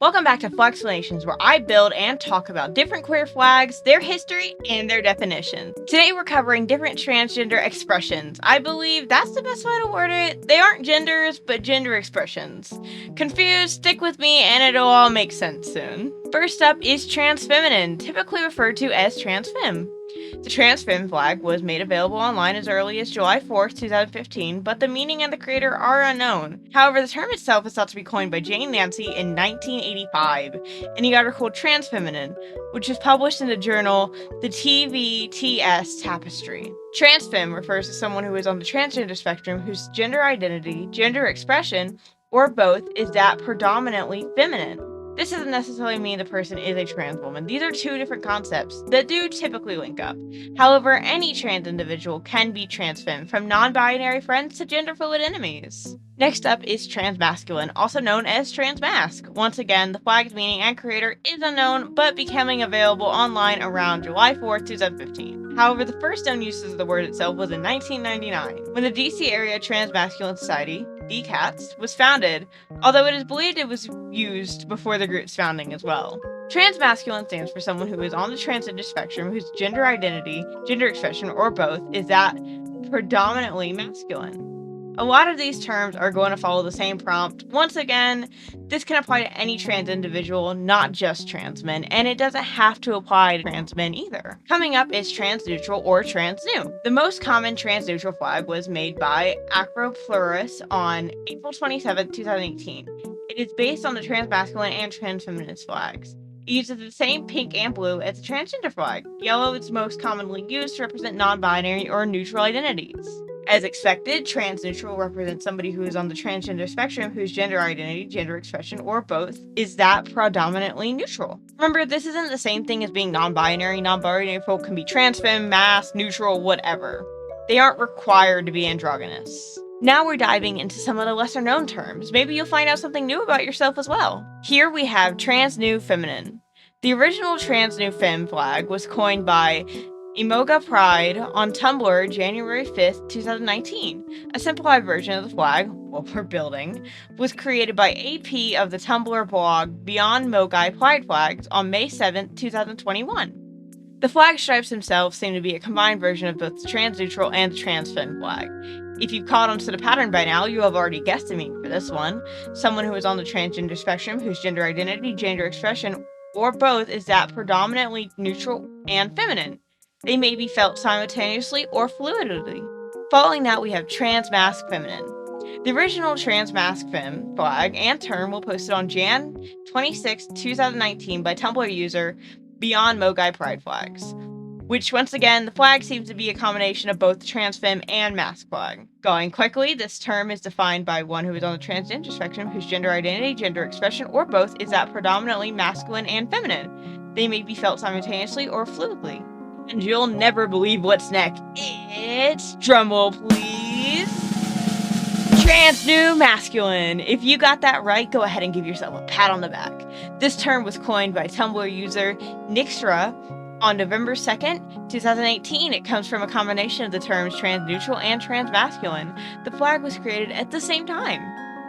Welcome back to FLAG-Plations, where I build and talk about different queer flags, their history, and their definitions. Today we're covering different transgender expressions. I believe that's the best way to word it. They aren't genders, but gender expressions. Confused? Stick with me and it'll all make sense soon. First up is Transfeminine, typically referred to as Transfem. The Transfem flag was made available online as early as July 4th, 2015, but the meaning and the creator are unknown. However, the term itself is thought to be coined by Jane Nancy in 1985 in the article Transfeminine, which was published in the journal The TVTS Tapestry. Transfem refers to someone who is on the transgender spectrum whose gender identity, gender expression, or both is that predominantly feminine. This doesn't necessarily mean the person is a trans woman. These are two different concepts that do typically link up. However, any trans individual can be transfem, from non-binary friends to gender-fluid enemies. Next up is Transmasculine, also known as Transmasc. Once again, the flag's meaning and creator is unknown, but becoming available online around July 4th, 2015. However, the first known uses of the word itself was in 1999, when the DC Area Transmasculine Society, DCATS, was founded, although it is believed it was used before the group's founding as well. Transmasculine stands for someone who is on the transgender spectrum whose gender identity, gender expression, or both is that predominantly masculine. A lot of these terms are going to follow the same prompt. Once again, this can apply to any trans individual, not just trans men, and it doesn't have to apply to trans men either. Coming up is TransNeutral or TransNeu. The most common TransNeutral flag was made by Acropluris on April 27, 2018. It is based on the Transmasculine and Transfeminine flags. It uses the same pink and blue as the transgender flag. Yellow is most commonly used to represent non-binary or neutral identities. As expected, TransNeutral represents somebody who is on the transgender spectrum whose gender identity, gender expression, or both is that predominantly neutral. Remember, this isn't the same thing as being non-binary. Non-binary folk can be transfem, mass, neutral, whatever. They aren't required to be androgynous. Now we're diving into some of the lesser known terms. Maybe you'll find out something new about yourself as well. Here we have TransNeuFeminine. The original TransNeuFem flag was coined by Imoga Pride on Tumblr January 5th, 2019. A simplified version of the flag, what we're building, was created by AP of the Tumblr blog Beyond Mogai Pride Flags on May 7th, 2021. The flag stripes themselves seem to be a combined version of both the TransNeutral and the Transfem flag. If you've caught on to the pattern by now, you have already guessed the meaning for this one. Someone who is on the transgender spectrum whose gender identity, gender expression, or both is that predominantly neutral and feminine. They may be felt simultaneously or fluidly. Following that, we have TransMascFeminine. The original TransMascFem flag and term was posted on Jan 26, 2019 by Tumblr user Beyond Mogai Pride Flags, which once again, the flag seems to be a combination of both the transfem and masc flag. Going quickly, this term is defined by one who is on the transgender spectrum whose gender identity, gender expression, or both is that predominantly masculine and feminine. They may be felt simultaneously or fluidly. And you'll never believe what's next. It's, drumroll please, TransNeuMascline. If you got that right, go ahead and give yourself a pat on the back. This term was coined by Tumblr user Nixtra on November 2nd, 2018. It comes from a combination of the terms TransNeutral and Transmasculine. The flag was created at the same time.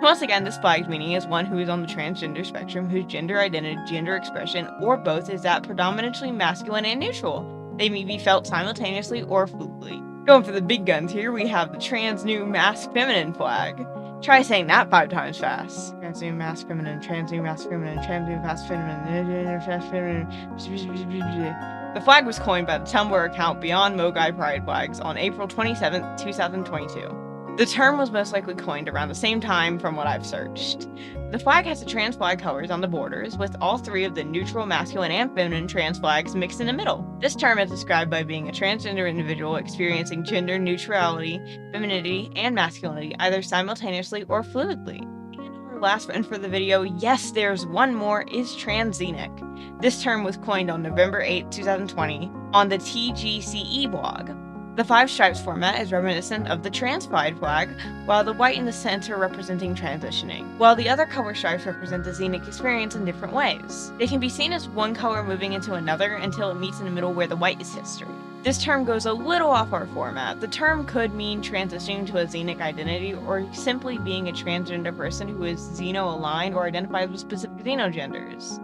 Once again, this flag's meaning is one who is on the transgender spectrum whose gender identity, gender expression, or both is that predominantly masculine and neutral. They may be felt simultaneously or fluidly. Going for the big guns here, we have the TransNeuMascFeminine flag. Try saying that 5 times fast. TransNeuMascFeminine, TransNeuMascFeminine, TransNeuMascFeminine. The flag was coined by the Tumblr account Beyond Mogai Pride Flags on April 27, 2022. The term was most likely coined around the same time from what I've searched. The flag has the trans flag colors on the borders, with all 3 of the neutral, masculine, and feminine trans flags mixed in the middle. This term is described by being a transgender individual experiencing gender neutrality, femininity, and masculinity either simultaneously or fluidly. And our last one for the video, yes, there's one more, is TransXenic. This term was coined on November 8, 2020 on the TGCE blog. The 5 stripes format is reminiscent of the trans pride flag, while the white in the center representing transitioning, while the other color stripes represent the Xenic experience in different ways. They can be seen as one color moving into another until it meets in the middle where the white is history. This term goes a little off our format. The term could mean transitioning to a xenic identity or simply being a transgender person who is xeno-aligned or identifies with specific xenogenders.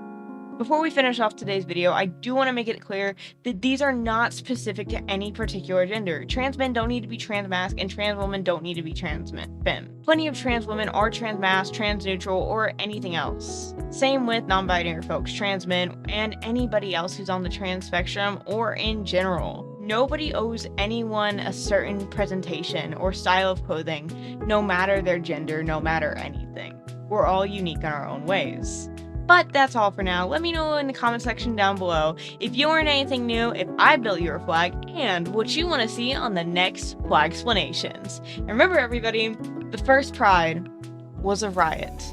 Before we finish off today's video, I do want to make it clear that these are not specific to any particular gender. Trans men don't need to be transmasc, and trans women don't need to be transfem. Plenty of trans women are transmasc, transneutral, or anything else. Same with non-binary folks, trans men, and anybody else who's on the trans spectrum or in general. Nobody owes anyone a certain presentation or style of clothing, no matter their gender, no matter anything. We're all unique in our own ways. But that's all for now. Let me know in the comment section down below if you learned anything new, if I built your flag, and what you want to see on the next FLAG-Plations. And remember everybody, the first Pride was a riot.